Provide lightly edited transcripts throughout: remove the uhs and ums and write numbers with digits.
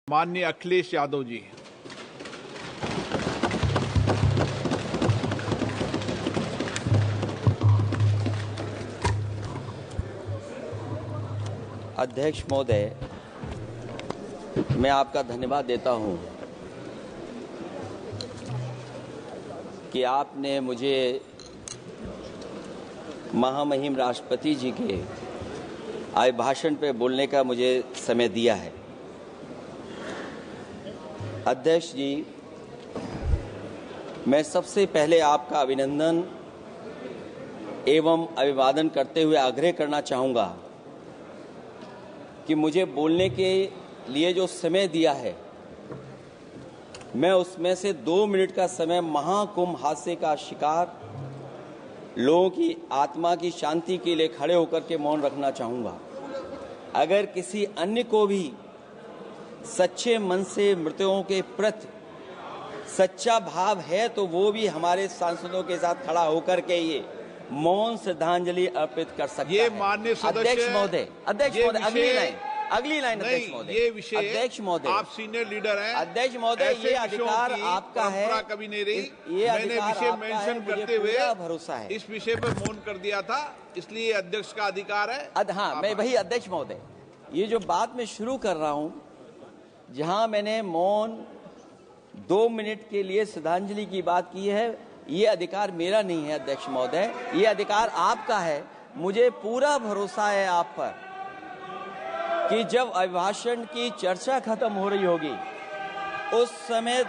माननीय अखिलेश यादव जी। अध्यक्ष महोदय, मैं आपका धन्यवाद देता हूं कि आपने मुझे महामहिम राष्ट्रपति जी के अभिभाषण पे बोलने का मुझे समय दिया है। अध्यक्ष जी, मैं सबसे पहले आपका अभिनंदन एवं अभिवादन करते हुए आग्रह करना चाहूँगा कि मुझे बोलने के लिए जो समय दिया है, मैं उसमें से 2 मिनट का समय महाकुंभ हादसे का शिकार लोगों की आत्मा की शांति के लिए खड़े होकर के मौन रखना चाहूँगा। अगर किसी अन्य को भी सच्चे मन से मृतकों के प्रति सच्चा भाव है तो वो भी हमारे सांसदों के साथ खड़ा होकर के ये मौन श्रद्धांजलि अर्पित कर सकता है। ये माननीय सदस्य अध्यक्ष महोदय, अगली लाइन अध्यक्ष महोदय, ये विषय अध्यक्ष महोदय, आप सीनियर लीडर हैं। अध्यक्ष महोदय, ये अधिकार आपका है। कभी नहीं रही। ये मैंने विषय मेंशन करते हुए भरोसा है इस विषय पर मौन कर दिया था, इसलिए अध्यक्ष का अधिकार है। हाँ, मैं वही अध्यक्ष महोदय, ये जो बात मैं शुरू कर रहा हूँ, जहां मैंने मौन 2 मिनट के लिए श्रद्धांजलि की बात की है, ये अधिकार मेरा नहीं है अध्यक्ष महोदय, ये अधिकार आपका है। मुझे पूरा भरोसा है आप पर कि जब अभिभाषण की चर्चा खत्म हो रही होगी उस समय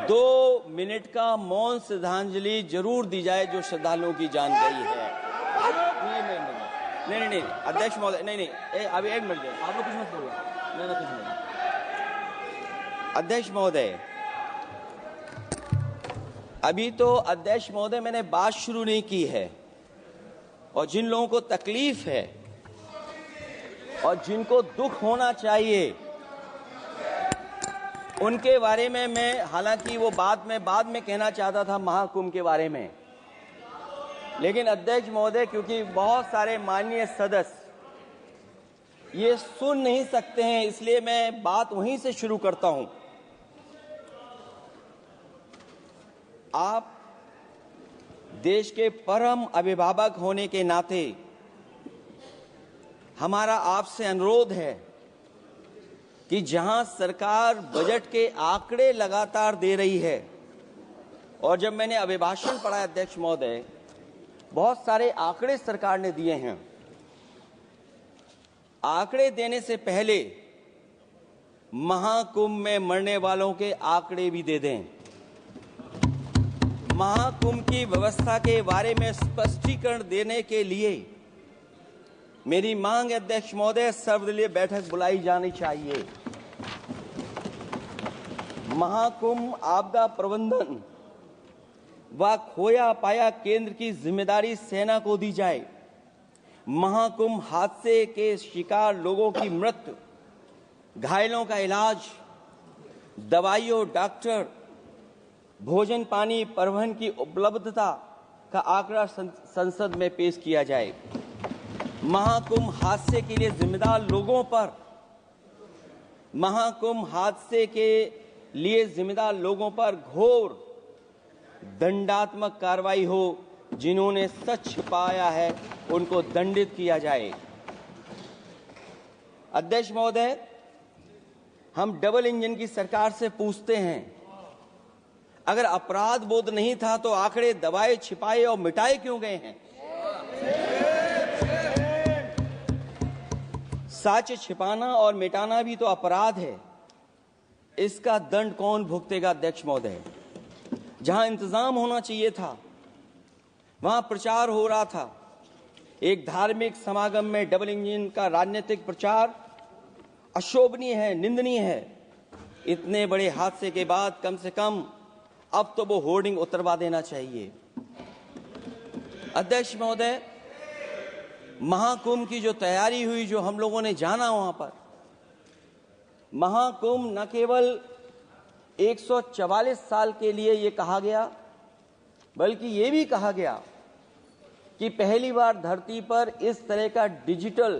2 मिनट का मौन श्रद्धांजलि जरूर दी जाए जो श्रद्धालुओं की जान गई है। नहीं अध्यक्ष महोदय, नहीं अभी 1 मिनट दें, आप लोग कुछ मत बोलो। नहीं कुछ नहीं। अध्यक्ष महोदय, अभी तो अध्यक्ष महोदय मैंने बात शुरू नहीं की है, और जिन लोगों को तकलीफ है और जिनको दुख होना चाहिए उनके बारे में मैं, हालांकि वो बात मैं बाद में कहना चाहता था महाकुंभ के बारे में, लेकिन अध्यक्ष महोदय क्योंकि बहुत सारे माननीय सदस्य ये सुन नहीं सकते हैं, इसलिए मैं बात वहीं से शुरू करता हूं। आप देश के परम अभिभावक होने के नाते हमारा आपसे अनुरोध है कि जहां सरकार बजट के आंकड़े लगातार दे रही है, और जब मैंने अभिभाषण पढ़ा अध्यक्ष महोदय, बहुत सारे आंकड़े सरकार ने दिए हैं। आंकड़े देने से पहले महाकुंभ में मरने वालों के आंकड़े भी दे दें। महाकुंभ की व्यवस्था के बारे में स्पष्टीकरण देने के लिए मेरी मांग अध्यक्ष महोदय, सर्वदलीय बैठक बुलाई जानी चाहिए। महाकुंभ आपदा प्रबंधन व खोया पाया केंद्र की जिम्मेदारी सेना को दी जाए। महाकुंभ हादसे के शिकार लोगों की मृत्यु, घायलों का इलाज, दवाइयों, डॉक्टर, भोजन पानी, परिवहन की उपलब्धता का आंकड़ा संसद में पेश किया जाए। महाकुंभ हादसे के लिए जिम्मेदार लोगों पर, महाकुंभ हादसे के लिए जिम्मेदार लोगों पर घोर दंडात्मक कार्रवाई हो। जिन्होंने सच छिपाया है उनको दंडित किया जाए। अध्यक्ष महोदय, हम डबल इंजन की सरकार से पूछते हैं, अगर अपराध बोध नहीं था तो आंकड़े दबाए, छिपाए और मिटाए क्यों गए हैं? सच छिपाना और मिटाना भी तो अपराध है। इसका दंड कौन भुगतेगा अध्यक्ष महोदय? जहां इंतजाम होना चाहिए था वहां प्रचार हो रहा था। एक धार्मिक समागम में डबल इंजन का राजनीतिक प्रचार अशोभनीय है, निंदनीय है। इतने बड़े हादसे के बाद कम से कम अब तो वो होर्डिंग उतरवा देना चाहिए। अध्यक्ष महोदय, महाकुंभ की जो तैयारी हुई, जो हम लोगों ने जाना वहां पर, महाकुंभ न केवल 144 साल के लिए ये कहा गया, बल्कि ये भी कहा गया कि पहली बार धरती पर इस तरह का डिजिटल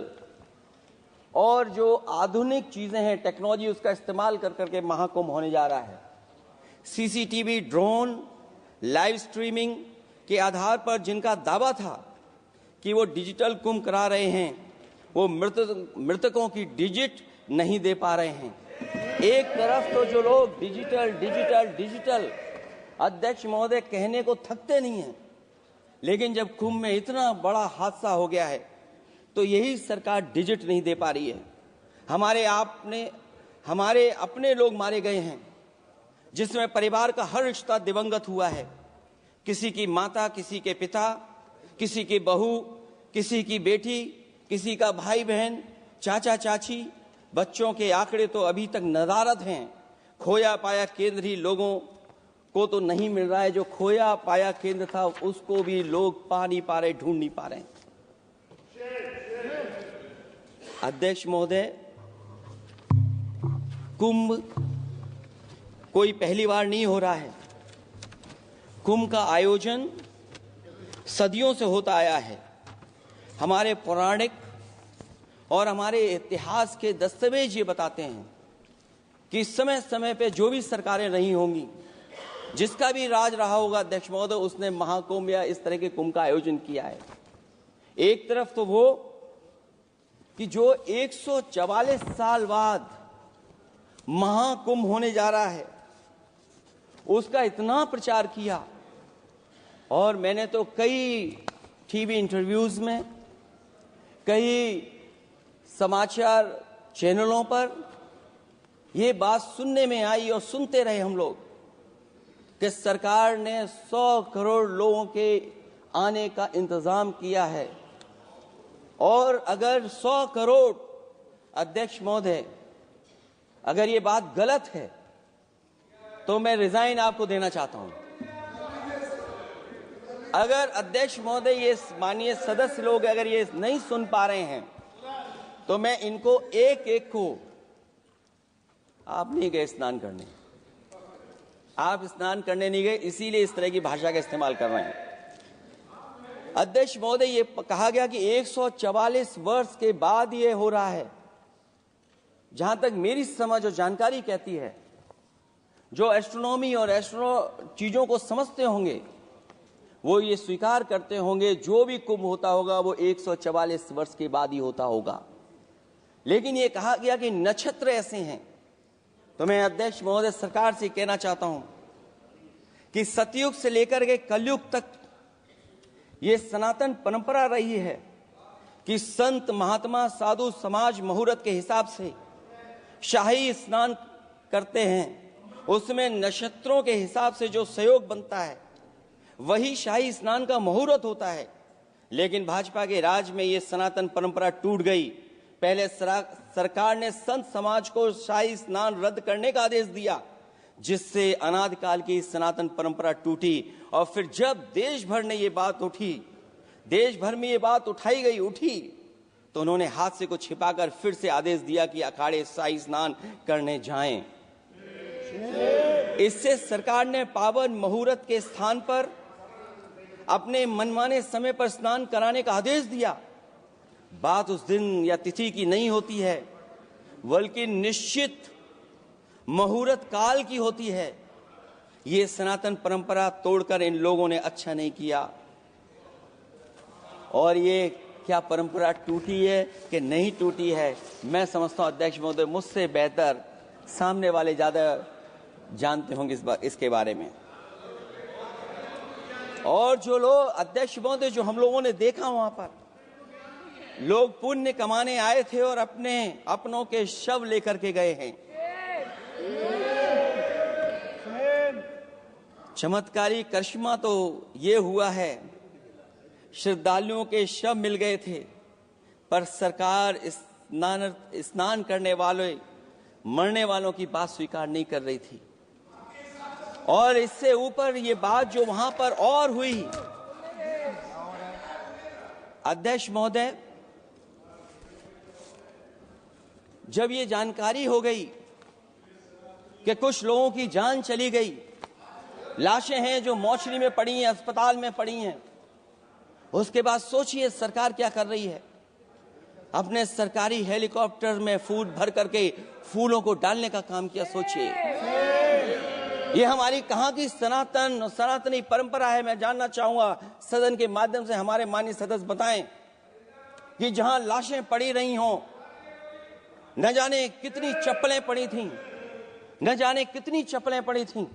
और जो आधुनिक चीजें हैं, टेक्नोलॉजी, उसका इस्तेमाल कर करके महाकुंभ होने जा रहा है। सीसीटीवी, ड्रोन, लाइव स्ट्रीमिंग के आधार पर जिनका दावा था कि वो डिजिटल कुंभ करा रहे हैं, वो मृतकों की डिजिट नहीं दे पा रहे हैं। एक तरफ तो जो लोग डिजिटल डिजिटल डिजिटल अध्यक्ष महोदय कहने को थकते नहीं हैं, लेकिन जब कुंभ में इतना बड़ा हादसा हो गया है तो यही सरकार डिजिट नहीं दे पा रही है। हमारे अपने लोग मारे गए हैं, जिसमें परिवार का हर रिश्ता दिवंगत हुआ है। किसी की माता, किसी के पिता, किसी की बहू, किसी की बेटी, किसी का भाई बहन, चाचा चाची। बच्चों के आंकड़े तो अभी तक नदारद हैं। खोया पाया केंद्र ही लोगों को तो नहीं मिल रहा है। जो खोया पाया केंद्र था उसको भी लोग पा नहीं पा रहे, ढूंढ नहीं पा रहे। अध्यक्ष महोदय, कुंभ कोई पहली बार नहीं हो रहा है। कुंभ का आयोजन सदियों से होता आया है। हमारे पौराणिक और हमारे इतिहास के दस्तावेज ये बताते हैं कि समय समय पे जो भी सरकारें रही होंगी, जिसका भी राज रहा होगा अध्यक्ष महोदय, उसने महाकुंभ या इस तरह के कुंभ का आयोजन किया है। एक तरफ तो वो कि जो 144 साल बाद महाकुंभ होने जा रहा है, उसका इतना प्रचार किया। और मैंने तो कई टीवी इंटरव्यूज में, कई समाचार चैनलों पर ये बात सुनने में आई और सुनते रहे हम लोग कि सरकार ने 100 करोड़ लोगों के आने का इंतजाम किया है। और अगर 100 करोड़, अध्यक्ष महोदय, अगर ये बात गलत है तो मैं रिजाइन आपको देना चाहता हूं। अगर अध्यक्ष महोदय, ये माननीय सदस्य लोग अगर ये नहीं सुन पा रहे हैं तो मैं इनको एक एक को, आप नहीं गए स्नान करने, आप स्नान करने नहीं गए, इसीलिए इस तरह की भाषा का इस्तेमाल कर रहे हैं। अध्यक्ष महोदय, ये कहा गया कि 144 वर्ष के बाद ये हो रहा है। जहां तक मेरी समझ और जानकारी कहती है, जो एस्ट्रोनॉमी और एस्ट्रो चीजों को समझते होंगे वो ये स्वीकार करते होंगे, जो भी कुंभ होता होगा वो 144 वर्ष के बाद ही होता होगा। लेकिन ये कहा गया कि नक्षत्र ऐसे हैं। तो मैं अध्यक्ष महोदय सरकार से कहना चाहता हूं कि सतयुग से लेकर के कलयुग तक ये सनातन परंपरा रही है कि संत, महात्मा, साधु समाज मुहूर्त के हिसाब से शाही स्नान करते हैं। उसमें नक्षत्रों के हिसाब से जो सहयोग बनता है वही शाही स्नान का मुहूर्त होता है। लेकिन भाजपा के राज में ये सनातन परंपरा टूट गई। पहले सरकार ने संत समाज को शाही स्नान रद्द करने का आदेश दिया, जिससे अनादिकाल की सनातन परंपरा टूटी। और फिर जब देश भर में ये बात उठी, तो उन्होंने हादसे को छिपाकर फिर से आदेश दिया कि अखाड़े शाही स्नान करने जाएं। इससे सरकार ने पावन मुहूर्त के स्थान पर अपने मनमाने समय पर स्नान कराने का आदेश दिया। बात उस दिन या तिथि की नहीं होती है, बल्कि निश्चित मुहूर्त काल की होती है। ये सनातन परंपरा तोड़कर इन लोगों ने अच्छा नहीं किया। और ये क्या परंपरा टूटी है कि नहीं टूटी है, मैं समझता हूं अध्यक्ष महोदय मुझसे बेहतर सामने वाले ज्यादा जानते होंगे इसके बारे में। और जो लोग, अध्यक्ष महोदय, जो हम लोगों ने देखा वहां पर लोग पुण्य कमाने आए थे और अपनों के शव लेकर के गए हैं। चमत्कारी करिश्मा तो ये हुआ है, श्रद्धालुओं के शव मिल गए थे, पर सरकार स्नान करने वाले मरने वालों की बात स्वीकार नहीं कर रही थी। और इससे ऊपर ये बात जो वहां पर और हुई, अध्यक्ष महोदय, जब ये जानकारी हो गई कि कुछ लोगों की जान चली गई, लाशें हैं जो मोर्चरी में पड़ी हैं, अस्पताल में पड़ी हैं, उसके बाद सोचिए सरकार क्या कर रही है। अपने सरकारी हेलीकॉप्टर में फूड भर करके फूलों को डालने का काम किया। सोचिए, ये हमारी कहां की सनातनी परंपरा है। मैं जानना चाहूंगा सदन के माध्यम से हमारे माननीय सदस्य बताएं कि जहां लाशें पड़ी रही हों, न जाने कितनी चप्पलें पड़ी थीं, न जाने कितनी चप्पलें पड़ी थीं,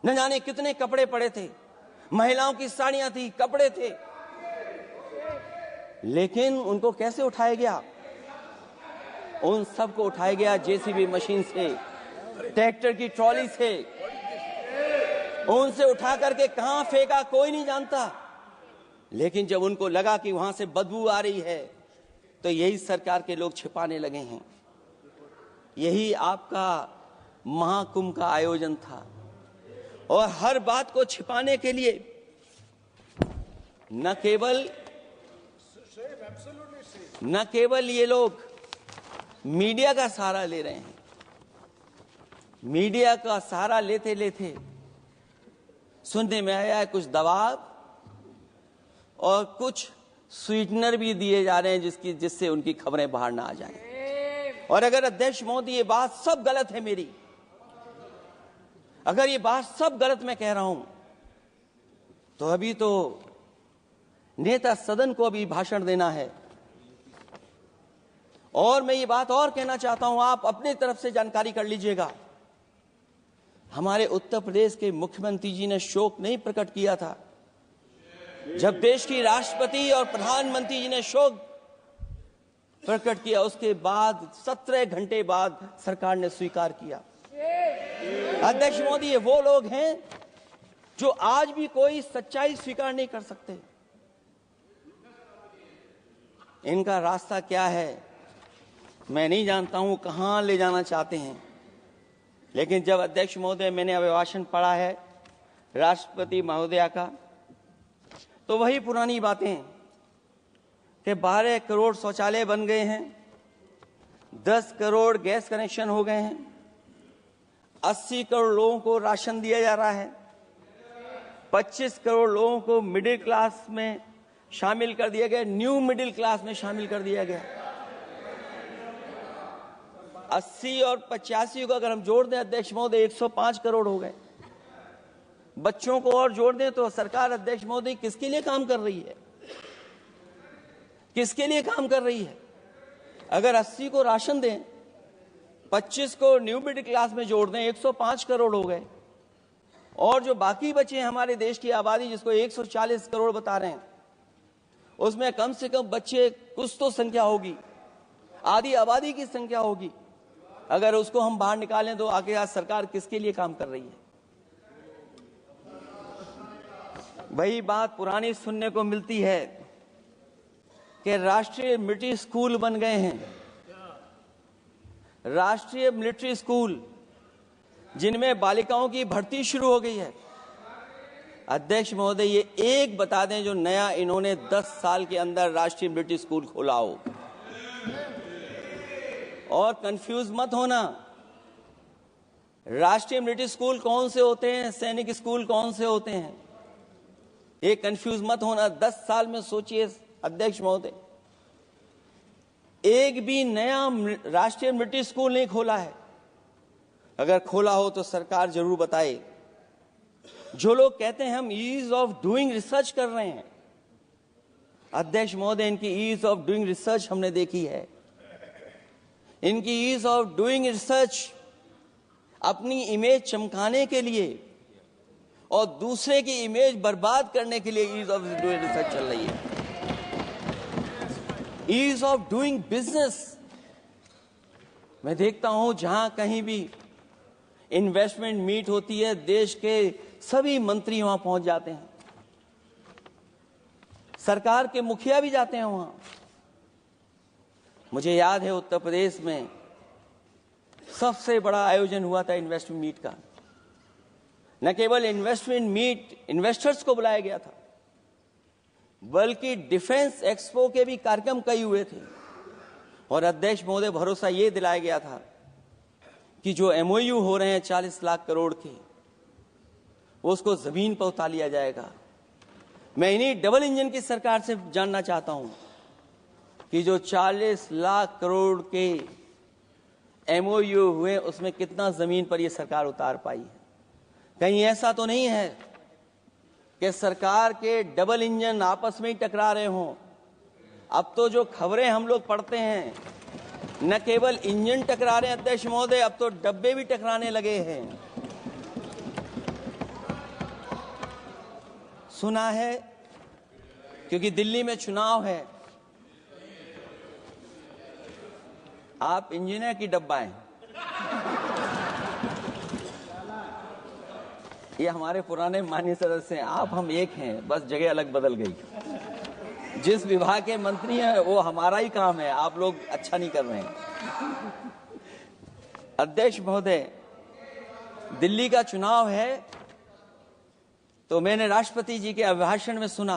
न जाने कितने कपड़े पड़े थे, महिलाओं की साड़ियां थी, कपड़े थे, लेकिन उनको कैसे उठाया गया? उन सबको उठाया गया जेसीबी मशीन से, ट्रैक्टर की ट्रॉली से। उनसे उठा करके कहां फेंका कोई नहीं जानता, लेकिन जब उनको लगा कि वहां से बदबू आ रही है तो यही सरकार के लोग छिपाने लगे हैं। यही आपका महाकुंभ का आयोजन था, और हर बात को छिपाने के लिए न केवल ये लोग मीडिया का सहारा ले रहे हैं, मीडिया का सहारा लेते लेते सुनने में आया है कुछ दबाव और कुछ स्वीटनर भी दिए जा रहे हैं जिससे उनकी खबरें बाहर ना आ जाएं। और अगर अध्यक्ष महोदय ये बात सब गलत है मेरी, अगर ये बात सब गलत मैं कह रहा हूं, तो अभी तो नेता सदन को अभी भाषण देना है। और मैं ये बात और कहना चाहता हूं, आप अपने तरफ से जानकारी कर लीजिएगा। हमारे उत्तर प्रदेश के मुख्यमंत्री जी ने शोक नहीं प्रकट किया था। जब देश की राष्ट्रपति और प्रधानमंत्री जी ने शोक प्रकट किया, उसके बाद 17 घंटे बाद सरकार ने स्वीकार किया। अध्यक्ष मोदी, ये वो लोग हैं जो आज भी कोई सच्चाई स्वीकार नहीं कर सकते। इनका रास्ता क्या है मैं नहीं जानता हूं, कहां ले जाना चाहते हैं। लेकिन जब अध्यक्ष महोदय मैंने अभिभाषण पढ़ा है राष्ट्रपति महोदया का, तो वही पुरानी बातें कि 12 करोड़ शौचालय बन गए हैं, 10 करोड़ गैस कनेक्शन हो गए हैं, 80 करोड़ लोगों को राशन दिया जा रहा है, 25 करोड़ लोगों को मिडिल क्लास में शामिल कर दिया गया, न्यू मिडिल क्लास में शामिल कर दिया गया। 80 और 85 को अगर हम जोड़ दें अध्यक्ष महोदय 105 करोड़ हो गए। बच्चों को और जोड़ दें तो सरकार अध्यक्ष महोदय किसके लिए काम कर रही है? किसके लिए काम कर रही है? अगर 80 को राशन दें, 25 को न्यू मिडिल क्लास में जोड़ दें, 105 करोड़ हो गए। और जो बाकी बचे हैं हमारे देश की आबादी, जिसको 140 करोड़ बता रहे हैं, उसमें कम से कम बच्चे कुछ तो संख्या होगी, आधी आबादी की संख्या होगी। अगर उसको हम बाहर निकालें तो आगे आज सरकार किसके लिए काम कर रही है? वही बात पुरानी सुनने को मिलती है कि राष्ट्रीय मिलिट्री स्कूल बन गए हैं, राष्ट्रीय मिलिट्री स्कूल जिनमें बालिकाओं की भर्ती शुरू हो गई है। अध्यक्ष महोदय, ये एक बता दें जो नया इन्होंने 10 साल के अंदर राष्ट्रीय मिलिट्री स्कूल खोला हो। और कंफ्यूज मत होना, राष्ट्रीय मिलिट्री स्कूल कौन से होते हैं, सैनिक स्कूल कौन से होते हैं, ये कंफ्यूज मत होना। 10 साल में सोचिए अध्यक्ष महोदय, एक भी नया राष्ट्रीय मिलिट्री स्कूल नहीं खोला है। अगर खोला हो तो सरकार जरूर बताए। जो लोग कहते हैं हम ईज ऑफ डूइंग रिसर्च कर रहे हैं, अध्यक्ष महोदय इनकी ईज ऑफ डूइंग रिसर्च हमने देखी है। इनकी ईज ऑफ डूइंग रिसर्च अपनी इमेज चमकाने के लिए और दूसरे की इमेज बर्बाद करने के लिए ईज ऑफ डूइंग रिसर्च चल रही है। ईज ऑफ डूइंग बिजनेस, मैं देखता हूं जहां कहीं भी इन्वेस्टमेंट मीट होती है, देश के सभी मंत्री वहां पहुंच जाते हैं, सरकार के मुखिया भी जाते हैं वहां। मुझे याद है उत्तर प्रदेश में सबसे बड़ा आयोजन हुआ था इन्वेस्टमेंट मीट का। न केवल इन्वेस्टमेंट मीट इन्वेस्टर्स को बुलाया गया था, बल्कि डिफेंस एक्सपो के भी कार्यक्रम कई हुए थे। और अध्यक्ष महोदय, भरोसा ये दिलाया गया था कि जो एमओयू हो रहे हैं 40 लाख करोड़ के, उसको जमीन पर उतार लिया जाएगा। मैं इन्हीं डबल इंजन की सरकार से जानना चाहता हूं कि जो 40 लाख करोड़ के MOU हुए उसमें कितना जमीन पर ये सरकार उतार पाई है। कहीं ऐसा तो नहीं है कि सरकार के डबल इंजन आपस में ही टकरा रहे हों। अब तो जो खबरें हम लोग पढ़ते हैं, न केवल इंजन टकरा रहे हैं अध्यक्ष महोदय, अब तो डब्बे भी टकराने लगे हैं। सुना है क्योंकि दिल्ली में चुनाव है, आप इंजीनियर की डब्बा हैं। ये हमारे पुराने माननीय सदस्य हैं, आप हम एक हैं, बस जगह अलग बदल गई। जिस विभाग के मंत्री हैं वो हमारा ही काम है, आप लोग अच्छा नहीं कर रहे हैं। अध्यक्ष महोदय, दिल्ली का चुनाव है तो मैंने राष्ट्रपति जी के अभिभाषण में सुना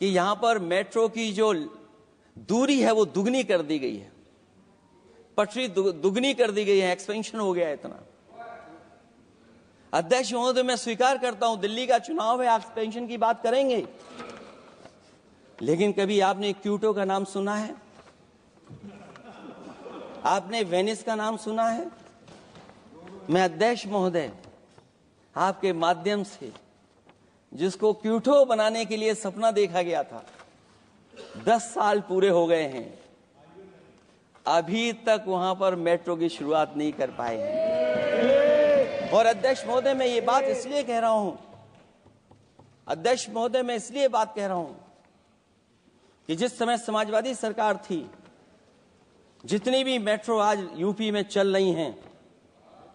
कि यहां पर मेट्रो की जो दूरी है वो दुगनी कर दी गई है, पटरी दुगनी कर दी गई है, एक्सपेंशन हो गया है इतना। अध्यक्ष महोदय, मैं स्वीकार करता हूं दिल्ली का चुनाव है, एक्सपेंशन की बात करेंगे, लेकिन कभी आपने क्यूटो का नाम सुना है? आपने वेनिस का नाम सुना है? मैं अध्यक्ष महोदय आपके माध्यम से, जिसको क्यूटो बनाने के लिए सपना देखा गया था, 10 साल पूरे हो गए हैं, अभी तक वहां पर मेट्रो की शुरुआत नहीं कर पाए हैं। और अध्यक्ष महोदय, मैं ये बात इसलिए कह रहा हूं, अध्यक्ष महोदय मैं इसलिए बात कह रहा हूं कि जिस समय समाजवादी सरकार थी, जितनी भी मेट्रो आज यूपी में चल रही हैं,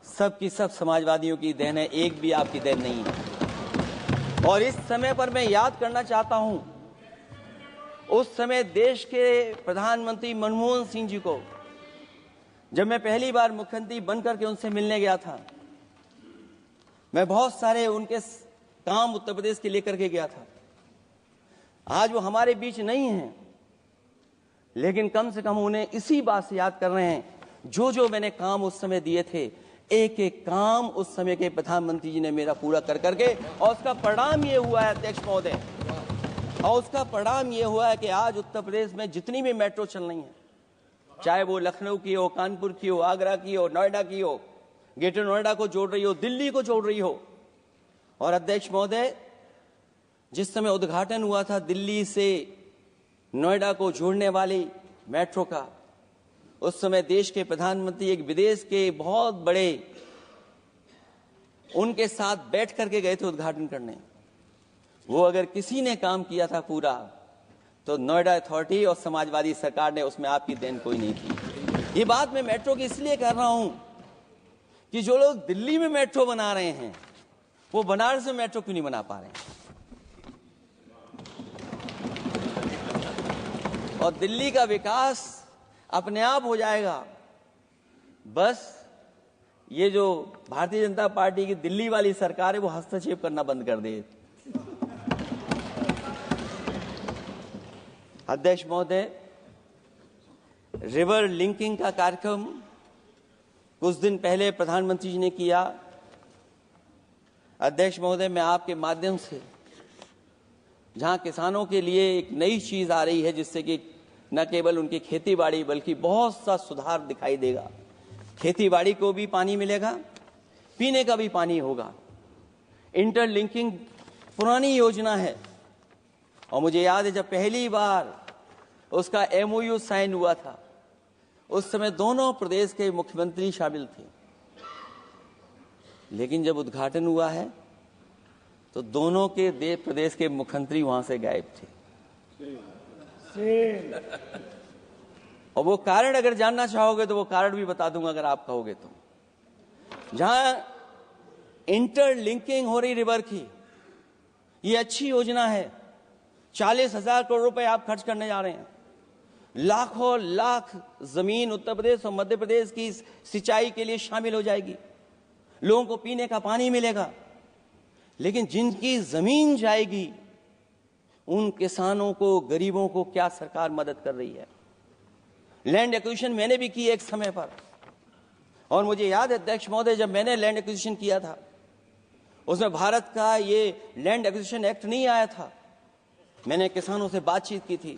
सब की सब समाजवादियों की देन है, एक भी आपकी देन नहीं है। और इस समय पर मैं याद करना चाहता हूं, उस समय देश के प्रधानमंत्री मनमोहन सिंह जी को जब मैं पहली बार मुख्यमंत्री बनकर के उनसे मिलने गया था, मैं बहुत सारे उनके काम उत्तर प्रदेश के लेकर के गया था। आज वो हमारे बीच नहीं हैं, लेकिन कम से कम उन्हें इसी बात से याद कर रहे हैं, जो जो मैंने काम उस समय दिए थे, एक एक काम उस समय के प्रधानमंत्री जी ने मेरा पूरा कर करके, और उसका परिणाम ये हुआ है अध्यक्ष महोदय, और उसका परिणाम ये हुआ है कि आज उत्तर प्रदेश में जितनी भी मेट्रो चल रही हैं, चाहे वो लखनऊ की हो, कानपुर की हो, आगरा की हो, नोएडा की हो, ग्रेटर नोएडा को जोड़ रही हो, दिल्ली को जोड़ रही हो। और अध्यक्ष महोदय, जिस समय उद्घाटन हुआ था दिल्ली से नोएडा को जोड़ने वाली मेट्रो का, उस समय देश के प्रधानमंत्री एक विदेश के बहुत बड़े उनके साथ बैठ करके गए थे उद्घाटन करने। वो अगर किसी ने काम किया था पूरा, तो नोएडा अथॉरिटी और समाजवादी सरकार ने, उसमें आपकी देन कोई नहीं थी। ये बात मैं मेट्रो की इसलिए कर रहा हूं कि जो लोग दिल्ली में मेट्रो बना रहे हैं, वो बनारस में मेट्रो क्यों नहीं बना पा रहे हैं? और दिल्ली का विकास अपने आप हो जाएगा, बस ये जो भारतीय जनता पार्टी की दिल्ली वाली सरकार है वो हस्तक्षेप करना बंद कर दे। अध्यक्ष महोदय, रिवर लिंकिंग का कार्यक्रम कुछ दिन पहले प्रधानमंत्री जी ने किया। अध्यक्ष महोदय, मैं आपके माध्यम से, जहां किसानों के लिए एक नई चीज आ रही है, जिससे कि न केवल उनकी खेती बाड़ी बल्कि बहुत सा सुधार दिखाई देगा। खेती बाड़ी को भी पानी मिलेगा, पीने का भी पानी होगा। इंटरलिंकिंग पुरानी योजना है, और मुझे याद है जब पहली बार उसका MOU साइन हुआ था, उस समय दोनों प्रदेश के मुख्यमंत्री शामिल थे, लेकिन जब उद्घाटन हुआ है तो दोनों के प्रदेश के मुख्यमंत्री वहां से गायब थे। और वो कारण अगर जानना चाहोगे तो वो कारण भी बता दूंगा अगर आप कहोगे तो। जहां इंटरलिंकिंग हो रही रिवर की, ये अच्छी योजना है। 40,000 करोड़ रुपए आप खर्च करने जा रहे हैं। लाखों लाख जमीन उत्तर प्रदेश और मध्य प्रदेश की सिंचाई के लिए शामिल हो जाएगी, लोगों को पीने का पानी मिलेगा। लेकिन जिनकी जमीन जाएगी, उन किसानों को, गरीबों को क्या सरकार मदद कर रही है? लैंड एक्विजिशन मैंने भी की एक समय पर, और मुझे याद है अध्यक्ष महोदय, जब मैंने लैंड एक्विजिशन किया था, उसमें भारत का ये लैंड एक्विजिशन एक्ट नहीं आया था। मैंने किसानों से बातचीत की थी,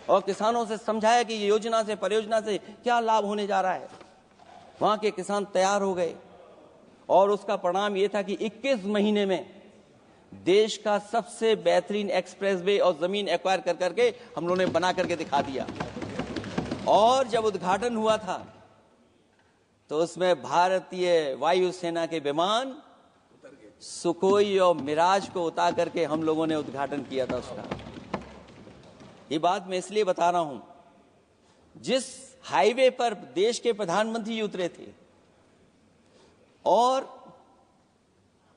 और किसानों से समझाया कि ये योजना से, परियोजना से क्या लाभ होने जा रहा है। वहां के किसान तैयार हो गए और उसका परिणाम ये था कि 21 महीने में देश का सबसे बेहतरीन एक्सप्रेसवे और जमीन एक्वायर कर करके हम लोगों ने बना करके दिखा दिया। और जब उद्घाटन हुआ था तो उसमें भारतीय वायुसेना के विमान सुखोई और मिराज को उतार करके हम लोगों ने उद्घाटन किया था उसका। ये बात मैं इसलिए बता रहा हूं, जिस हाईवे पर देश के प्रधानमंत्री उतरे थे और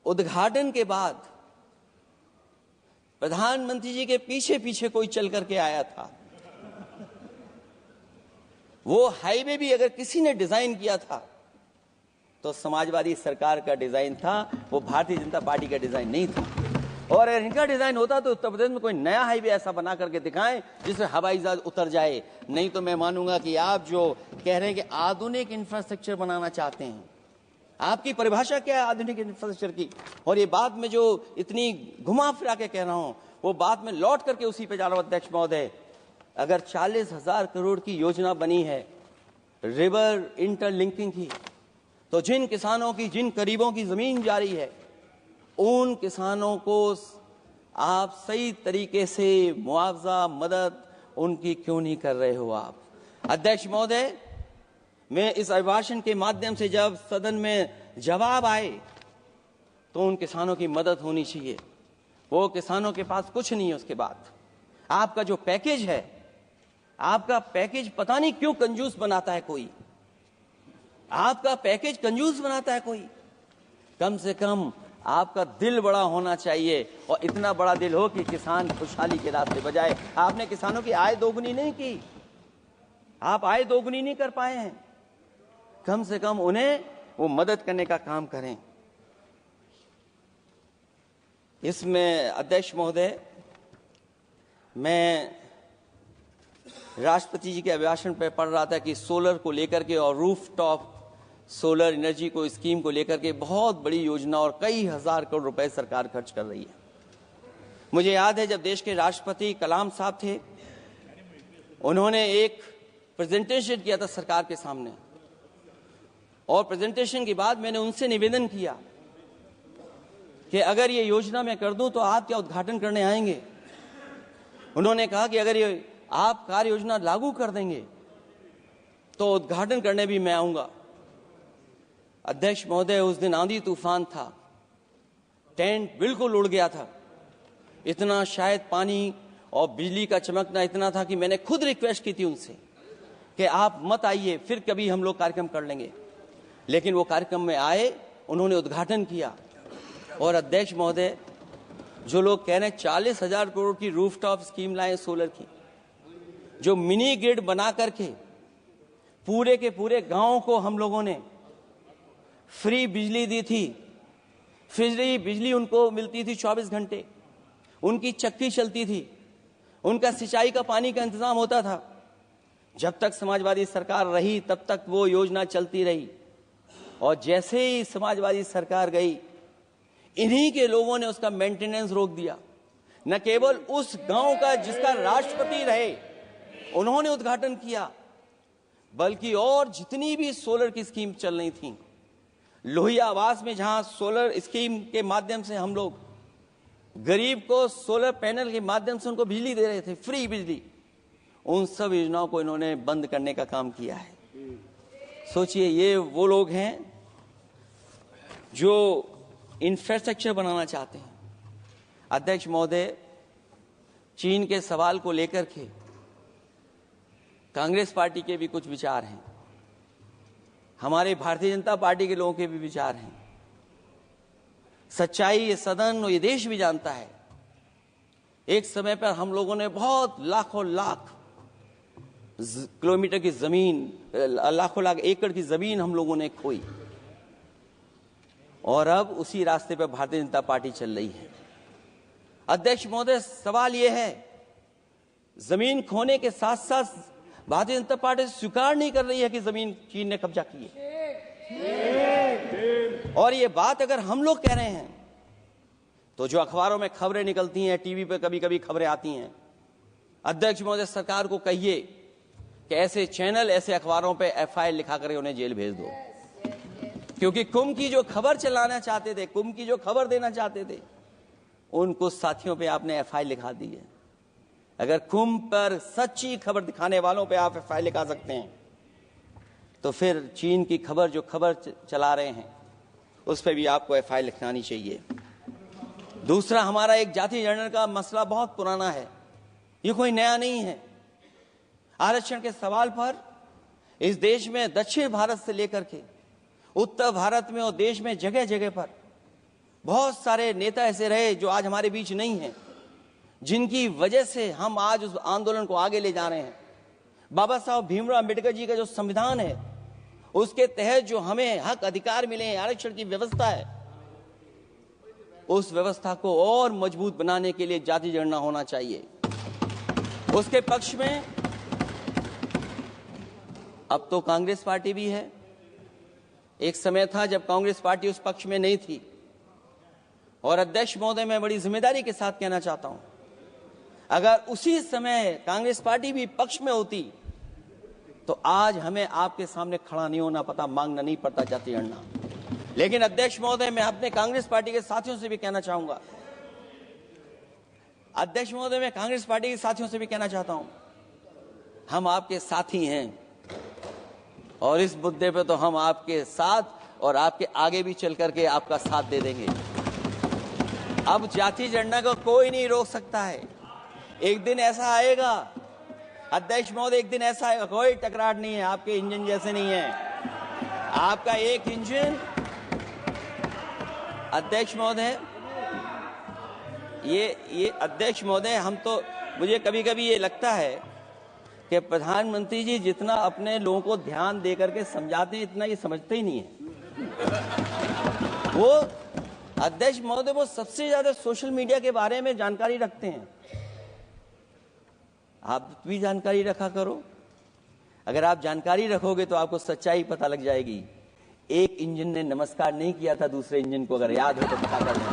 उद्घाटन के बाद प्रधानमंत्री जी के पीछे पीछे कोई चल करके आया था, वो हाईवे भी अगर किसी ने डिजाइन किया था तो समाजवादी सरकार का डिजाइन था, वो भारतीय जनता पार्टी का डिजाइन नहीं था। और अगर इनका डिजाइन होता तो उत्तर प्रदेश में कोई नया हाईवे ऐसा बना करके दिखाएं जिससे हवाई जहाज उतर जाए। नहीं तो मैं मानूंगा कि आप जो कह रहे हैं कि आधुनिक इंफ्रास्ट्रक्चर बनाना चाहते हैं, आपकी परिभाषा क्या है आधुनिक इंफ्रास्ट्रक्चर की? और ये बात में जो इतनी घुमा फिरा के कह रहा हूं, वो बात में लौट करके उसी पे जा रहा हूं। अध्यक्ष महोदय, अगर 40,000 करोड़ की योजना बनी है रिवर इंटरलिंकिंग की, तो जिन किसानों की, जिन गरीबों की जमीन जा रही है, उन किसानों को आप सही तरीके से मुआवजा, मदद उनकी क्यों नहीं कर रहे हो आप? अध्यक्ष महोदय, मैं इस अभिभाषण के माध्यम से जब सदन में जवाब आए तो उन किसानों की मदद होनी चाहिए। वो किसानों के पास कुछ नहीं है। उसके बाद आपका जो पैकेज है, आपका पैकेज पता नहीं क्यों कंजूस बनाता है कोई, आपका पैकेज कंजूस बनाता है कोई। कम से कम आपका दिल बड़ा होना चाहिए, और इतना बड़ा दिल हो कि किसान खुशहाली के रास्ते बजाए। आपने किसानों की आय दोगुनी नहीं की, आप आय दोगुनी नहीं कर पाए हैं। कम से कम उन्हें वो मदद करने का काम करें। इसमें अध्यक्ष महोदय, मैं राष्ट्रपति जी के अभिभाषण पर पढ़ रहा था कि सोलर को लेकर के और रूफ टॉप सोलर एनर्जी को, स्कीम को लेकर के बहुत बड़ी योजना और कई हजार करोड़ रुपए सरकार खर्च कर रही है। मुझे याद है जब देश के राष्ट्रपति कलाम साहब थे, उन्होंने एक प्रेजेंटेशन किया था सरकार के सामने, और प्रेजेंटेशन के बाद मैंने उनसे निवेदन किया कि अगर ये योजना मैं कर दूं तो आप क्या उद्घाटन करने आएंगे? उन्होंने कहा कि अगर ये आप कार्य योजना लागू कर देंगे तो उद्घाटन करने भी मैं आऊंगा। अध्यक्ष महोदय, उस दिन आंधी तूफान था, टेंट बिल्कुल उड़ गया था, इतना शायद पानी और बिजली का चमकना इतना था कि मैंने खुद रिक्वेस्ट की थी उनसे कि आप मत आइए, फिर कभी हम लोग कार्यक्रम कर लेंगे। लेकिन वो कार्यक्रम में आए, उन्होंने उद्घाटन किया। और अध्यक्ष महोदय, जो लोग कह रहे हैं 40,000 करोड़ की रूफटॉप स्कीम लाए सोलर की, जो मिनी ग्रिड बना करके पूरे के पूरे गांव को हम लोगों ने फ्री बिजली दी थी। फ्री बिजली उनको मिलती थी 24 घंटे, उनकी चक्की चलती थी, उनका सिंचाई का पानी का इंतजाम होता था। जब तक समाजवादी सरकार रही तब तक वो योजना चलती रही, और जैसे ही समाजवादी सरकार गई, इन्हीं के लोगों ने उसका मेंटेनेंस रोक दिया। न केवल उस गांव का जिसका राष्ट्रपति रहे उन्होंने उद्घाटन किया, बल्कि और जितनी भी सोलर की स्कीम चल रही थी, लोहिया आवास में जहां सोलर स्कीम के माध्यम से हम लोग गरीब को सोलर पैनल के माध्यम से उनको बिजली दे रहे थे, फ्री बिजली, उन सब योजनाओं को इन्होंने बंद करने का काम किया है। सोचिए, ये वो लोग हैं जो इंफ्रास्ट्रक्चर बनाना चाहते हैं। अध्यक्ष महोदय, चीन के सवाल को लेकर के कांग्रेस पार्टी के भी कुछ विचार हैं, हमारे भारतीय जनता पार्टी के लोगों के भी विचार हैं। सच्चाई ये सदन और ये देश भी जानता है, एक समय पर हम लोगों ने बहुत लाखों लाख किलोमीटर की जमीन, लाखों लाख एकड़ की जमीन हम लोगों ने खोई, और अब उसी रास्ते पर भारतीय जनता पार्टी चल रही है। अध्यक्ष महोदय, सवाल यह है, जमीन खोने के साथ साथ भारतीय जनता पार्टी स्वीकार नहीं कर रही है कि जमीन चीन ने कब्जा की है। और ये बात अगर हम लोग कह रहे हैं तो जो अखबारों में खबरें निकलती हैं, टीवी पे कभी कभी खबरें आती हैं अध्यक्ष महोदय, सरकार को कहिए कि ऐसे चैनल, ऐसे अखबारों पे एफआईआर लिखा करके उन्हें जेल भेज दो, क्योंकि कुंभ की जो खबर चलाना चाहते थे, कुंभ की जो खबर देना चाहते थे, उन कुछ साथियों पे आपने एफआईआर लिखा दी है। अगर कुंभ पर सच्ची खबर दिखाने वालों पे आप एफआईआर लिखा सकते हैं, तो फिर चीन की खबर, जो खबर चला रहे हैं, उस पर भी आपको एफआईआर लिखानी चाहिए। दूसरा, हमारा एक जाति जनगणना का मसला बहुत पुराना है, ये कोई नया नहीं है। आरक्षण के सवाल पर इस देश में दक्षिण भारत से लेकर के उत्तर भारत में और देश में जगह जगह पर बहुत सारे नेता ऐसे रहे जो आज हमारे बीच नहीं हैं, जिनकी वजह से हम आज उस आंदोलन को आगे ले जा रहे हैं। बाबा साहब भीमराव अम्बेडकर जी का जो संविधान है, उसके तहत जो हमें हक अधिकार मिले हैं, आरक्षण की व्यवस्था है, उस व्यवस्था को और मजबूत बनाने के लिए जाति जनगणना होना चाहिए। उसके पक्ष में अब तो कांग्रेस पार्टी भी है। एक समय था जब कांग्रेस पार्टी उस पक्ष में नहीं थी। और अध्यक्ष महोदय, मैं बड़ी जिम्मेदारी के साथ कहना चाहता हूं, अगर उसी समय कांग्रेस पार्टी भी पक्ष में होती तो आज हमें आपके सामने खड़ा नहीं होना पता, मांगना नहीं पड़ता जाति जनगणना। लेकिन अध्यक्ष महोदय, मैं अपने कांग्रेस पार्टी के साथियों से भी कहना चाहूंगा, अध्यक्ष महोदय, मैं कांग्रेस पार्टी के साथियों से भी कहना चाहता हूं, हम आपके साथी हैं और इस मुद्दे पे तो हम आपके साथ और आपके आगे भी चल करके आपका साथ दे देंगे। अब जाति जनगणना को कोई नहीं रोक सकता है। एक दिन ऐसा आएगा अध्यक्ष महोदय, एक दिन ऐसा आएगा, कोई टकराट नहीं है, आपके इंजन जैसे नहीं है। आपका एक इंजन, अध्यक्ष महोदय, ये अध्यक्ष महोदय, हम तो, मुझे कभी कभी ये लगता है कि प्रधानमंत्री जी जितना अपने लोगों को ध्यान दे करके समझाते हैं, इतना ये समझते ही नहीं है। वो अध्यक्ष महोदय, वो सबसे ज्यादा सोशल मीडिया के बारे में जानकारी रखते हैं। आप भी जानकारी रखा करो। अगर आप जानकारी रखोगे तो आपको सच्चाई पता लग जाएगी। एक इंजन ने नमस्कार नहीं किया था दूसरे इंजन को, अगर याद हो तो पता कर लें।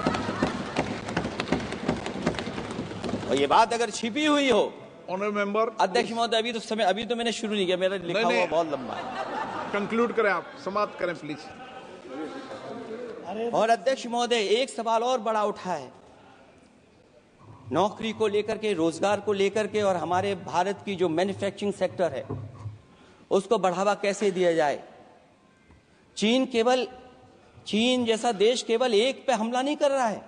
और ये बात अगर छिपी हुई हो, ऑनरेबल मेंबर, अध्यक्ष महोदय, अभी तो मैंने शुरू नहीं किया, मेरा लिखा हुआ बहुत लंबा है। कंक्लूड करें, आप समाप्त करें प्लीज। और अध्यक्ष महोदय, एक सवाल और बड़ा उठा है, नौकरी को लेकर के, रोजगार को लेकर के, और हमारे भारत की जो मैन्युफैक्चरिंग सेक्टर है उसको बढ़ावा कैसे दिया जाए। चीन जैसा देश केवल एक पे हमला नहीं कर रहा है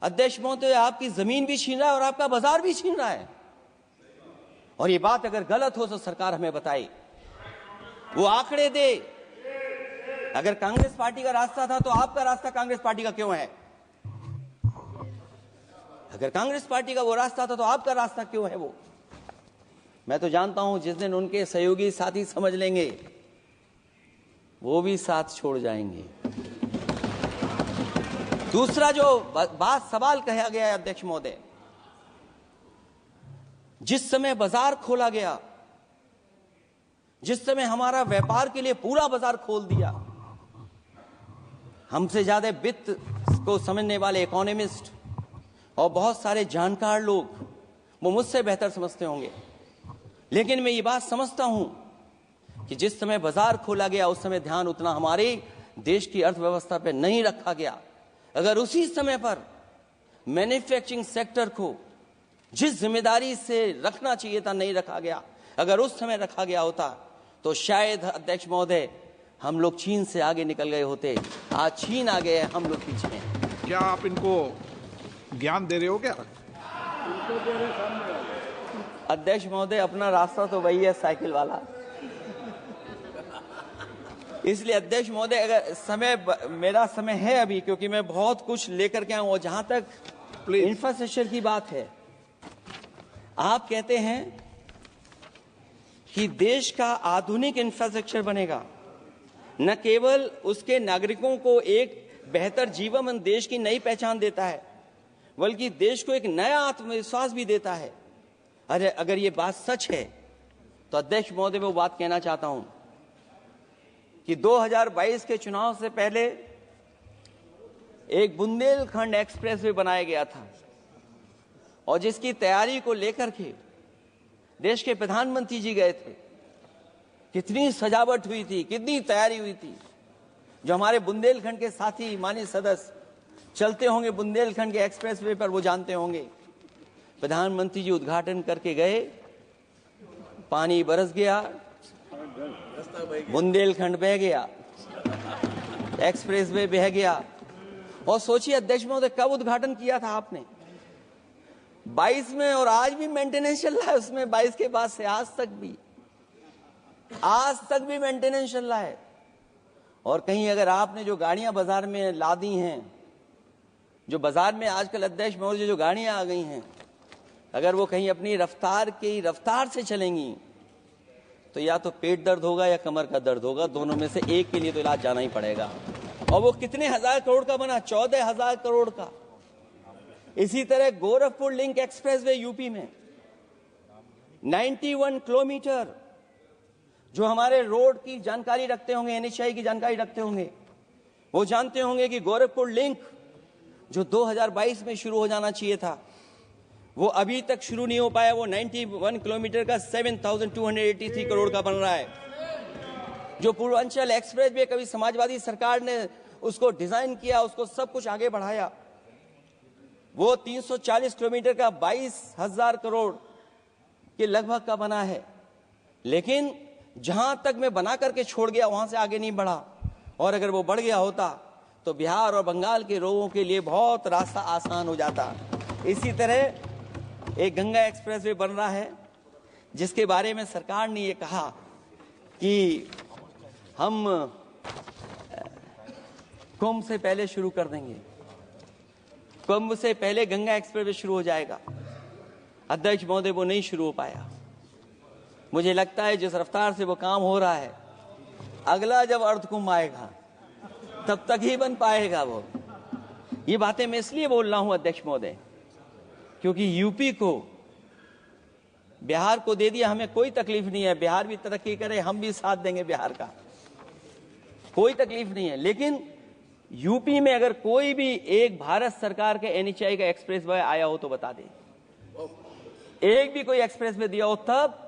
अध्यक्ष महोदय, आपकी जमीन भी छीन रहा है और आपका बाजार भी छीन रहा है। और ये बात अगर गलत हो तो सरकार हमें बताए, वो आंकड़े दे। अगर कांग्रेस पार्टी का रास्ता था तो आपका रास्ता कांग्रेस पार्टी का क्यों है? अगर कांग्रेस पार्टी का वो रास्ता था तो आपका रास्ता क्यों है? वो मैं तो जानता हूं, जिस दिन उनके सहयोगी साथी समझ लेंगे, वो भी साथ छोड़ जाएंगे। दूसरा जो सवाल कहा गया है अध्यक्ष महोदय, जिस समय बाजार खोला गया, जिस समय हमारा व्यापार के लिए पूरा बाजार खोल दिया, हमसे ज्यादा वित्त को समझने वाले इकोनॉमिस्ट और बहुत सारे जानकार लोग वो मुझसे बेहतर समझते होंगे, लेकिन मैं ये बात समझता हूं कि जिस समय बाजार खोला गया उस समय ध्यान उतना हमारे देश की अर्थव्यवस्था पर नहीं रखा गया। अगर उसी समय पर मैन्युफैक्चरिंग सेक्टर को जिस जिम्मेदारी से रखना चाहिए था नहीं रखा गया, अगर उस समय रखा गया होता तो शायद अध्यक्ष महोदय हम लोग चीन से आगे निकल गए होते। आज चीन आगे है, हम लोग पीछे हैं। क्या आप इनको ज्ञान दे रहे हो क्या? अध्यक्ष महोदय, अपना रास्ता तो वही है, साइकिल वाला। इसलिए अध्यक्ष महोदय, अगर मेरा समय है अभी, क्योंकि मैं बहुत कुछ लेकर के आऊं, और जहां तक इंफ्रास्ट्रक्चर की बात है, आप कहते हैं कि देश का आधुनिक इंफ्रास्ट्रक्चर बनेगा, न केवल उसके नागरिकों को एक बेहतर जीवन, देश की नई पहचान देता है, बल्कि देश को एक नया आत्मविश्वास भी देता है। अरे अगर ये बात सच है तो अध्यक्ष महोदय, मैं वो बात कहना चाहता हूं कि 2022 के चुनाव से पहले एक बुंदेलखंड एक्सप्रेस वे बनाया गया था। और जिसकी तैयारी को लेकर के देश के प्रधानमंत्री जी गए थे, कितनी सजावट हुई थी, कितनी तैयारी हुई थी। जो हमारे बुंदेलखंड के साथी माननीय सदस्य चलते होंगे बुंदेलखंड के एक्सप्रेसवे पर, वो जानते होंगे। प्रधानमंत्री जी उद्घाटन करके गए, पानी बरस गया, बुंदेलखंड बह गया, एक्सप्रेसवे बह गया। और सोचिए अध्यक्ष महोदय, कब उद्घाटन किया था आपने? 22 में, और आज भी मेंटेनेंस चल रहा है उसमें। 22 के बाद से आज तक भी मेंटेनेंस चल रहा है। और कहीं अगर आपने जो गाड़ियां बाजार में ला दी हैं, जो बाजार में आजकल अध्यक्ष महोदय जो गाड़ियां आ गई हैं, अगर वो कहीं अपनी रफ्तार से चलेंगी तो या तो पेट दर्द होगा या कमर का दर्द होगा, दोनों में से एक के लिए तो इलाज जाना ही पड़ेगा। और वो कितने हजार करोड़ का बना? 14,000 करोड़ का। इसी तरह गोरखपुर लिंक एक्सप्रेसवे यूपी में 91 किलोमीटर। जो हमारे रोड की जानकारी रखते होंगे, एनएचआई की जानकारी रखते होंगे, वो जानते होंगे कि गोरखपुर लिंक जो 2022 में शुरू हो जाना चाहिए था, वो अभी तक शुरू नहीं हो पाया। वो 91 किलोमीटर का 7,283 करोड़ का बन रहा है। जो पूर्वांचल एक्सप्रेसवे, कभी समाजवादी सरकार ने उसको डिजाइन किया, उसको सब कुछ आगे बढ़ाया, वो 340 किलोमीटर का 22,000 करोड़ के लगभग का बना है। लेकिन जहां तक मैं बना करके छोड़ गया वहां से आगे नहीं बढ़ा। और अगर वो बढ़ गया होता तो बिहार और बंगाल के लोगों के लिए बहुत रास्ता आसान हो जाता। इसी तरह एक गंगा एक्सप्रेसवे बन रहा है, जिसके बारे में सरकार ने ये कहा कि हम कुंभ से पहले शुरू कर देंगे, कुंभ से पहले गंगा एक्सप्रेसवे शुरू हो जाएगा। अध्यक्ष महोदय, वो नहीं शुरू हो पाया। मुझे लगता है जिस रफ्तार से वो काम हो रहा है, अगला जब अर्ध कुंभ आएगा तब तक ही बन पाएगा वो। ये बातें मैं इसलिए बोल रहा हूं अध्यक्ष महोदय, क्योंकि यूपी को, बिहार को दे दिया, हमें कोई तकलीफ नहीं है। बिहार भी तरक्की करे, हम भी साथ देंगे बिहार का, कोई तकलीफ नहीं है। लेकिन यूपी में अगर कोई भी एक भारत सरकार के एनएचआई का एक्सप्रेसवे आया हो तो बता दे। एक भी कोई एक्सप्रेसवे दिया हो तब,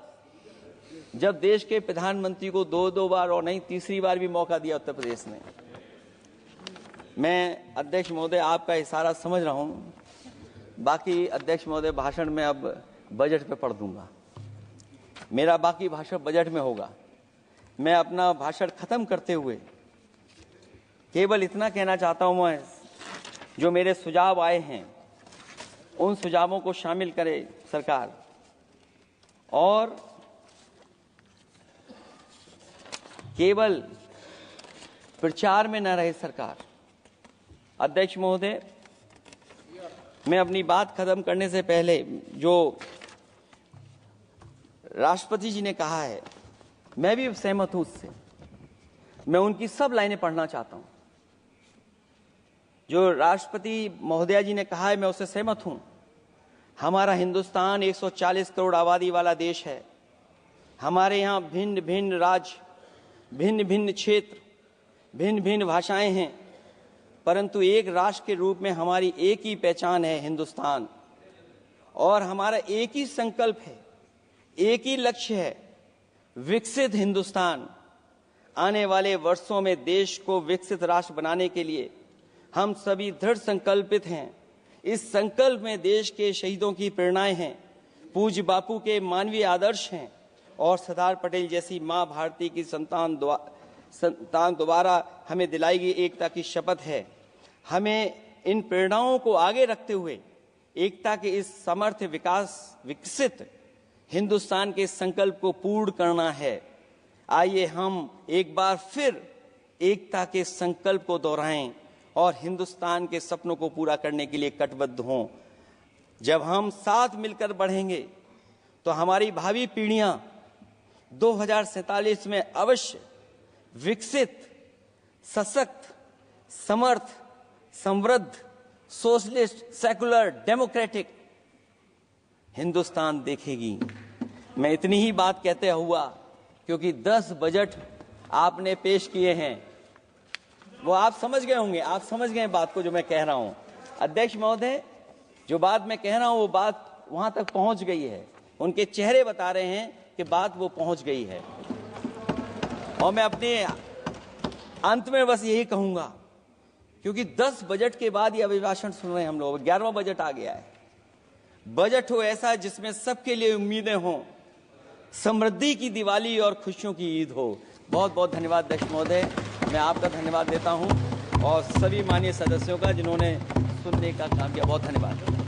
जब देश के प्रधानमंत्री को 2 बार और नहीं तीसरी बार भी मौका दिया उत्तर प्रदेश ने। मैं अध्यक्ष महोदय आपका इशारा समझ रहा हूं। बाकी अध्यक्ष महोदय भाषण में अब बजट पे पढ़ दूंगा, मेरा बाकी भाषण बजट में होगा। मैं अपना भाषण खत्म करते हुए केवल इतना कहना चाहता हूं, मैं जो मेरे सुझाव आए हैं उन सुझावों को शामिल करे सरकार, और केवल प्रचार में न रहे सरकार। अध्यक्ष महोदय, मैं अपनी बात खत्म करने से पहले जो राष्ट्रपति जी ने कहा है, मैं भी सहमत हूं उससे। मैं उनकी सब लाइनें पढ़ना चाहता हूं। जो राष्ट्रपति महोदया जी ने कहा है, मैं उससे सहमत हूं। हमारा हिंदुस्तान 140 करोड़ आबादी वाला देश है। हमारे यहाँ भिन्न भिन्न राज्य, भिन्न भिन्न क्षेत्र, भिन्न भिन्न भाषाएं हैं, परंतु एक राष्ट्र के रूप में हमारी एक ही पहचान है, हिंदुस्तान। और हमारा एक ही संकल्प है, एक ही लक्ष्य है, विकसित हिंदुस्तान। आने वाले वर्षों में देश को विकसित राष्ट्र बनाने के लिए हम सभी दृढ़ संकल्पित हैं। इस संकल्प में देश के शहीदों की प्रेरणाएं हैं, पूज्य बापू के मानवीय आदर्श हैं, और सरदार पटेल जैसी मां भारती की संतान द्वारा हमें दिलाई गई एकता की शपथ है। हमें इन प्रेरणाओं को आगे रखते हुए एकता के इस समर्थ विकसित हिंदुस्तान के संकल्प को पूर्ण करना है। आइए हम एक बार फिर एकता के संकल्प को दोहराएं और हिंदुस्तान के सपनों को पूरा करने के लिए कटिबद्ध हों। जब हम साथ मिलकर बढ़ेंगे तो हमारी भावी पीढ़ियां 2047 में अवश्य विकसित, सशक्त, समर्थ, समृद्ध, सोशलिस्ट, सेकुलर, डेमोक्रेटिक हिंदुस्तान देखेगी। मैं इतनी ही बात कहते हुआ, क्योंकि 10 बजट आपने पेश किए हैं, वो आप समझ गए होंगे, आप समझ गए बात को जो मैं कह रहा हूं। अध्यक्ष महोदय, जो बात मैं कह रहा हूं वो बात वहां तक पहुंच गई है, उनके चेहरे बता रहे हैं कि बात वो पहुंच गई है। और मैं अपने अंत में बस यही कहूंगा, क्योंकि 10 बजट के बाद ये अभिभाषण सुन रहे हैं हम लोग, 11वां बजट आ गया है। बजट हो ऐसा जिसमें सबके लिए उम्मीदें हों, समृद्धि की दिवाली और खुशियों की ईद हो। बहुत बहुत धन्यवाद अध्यक्ष महोदय, मैं आपका धन्यवाद देता हूं और सभी माननीय सदस्यों का जिन्होंने सुनने का काम किया। बहुत धन्यवाद।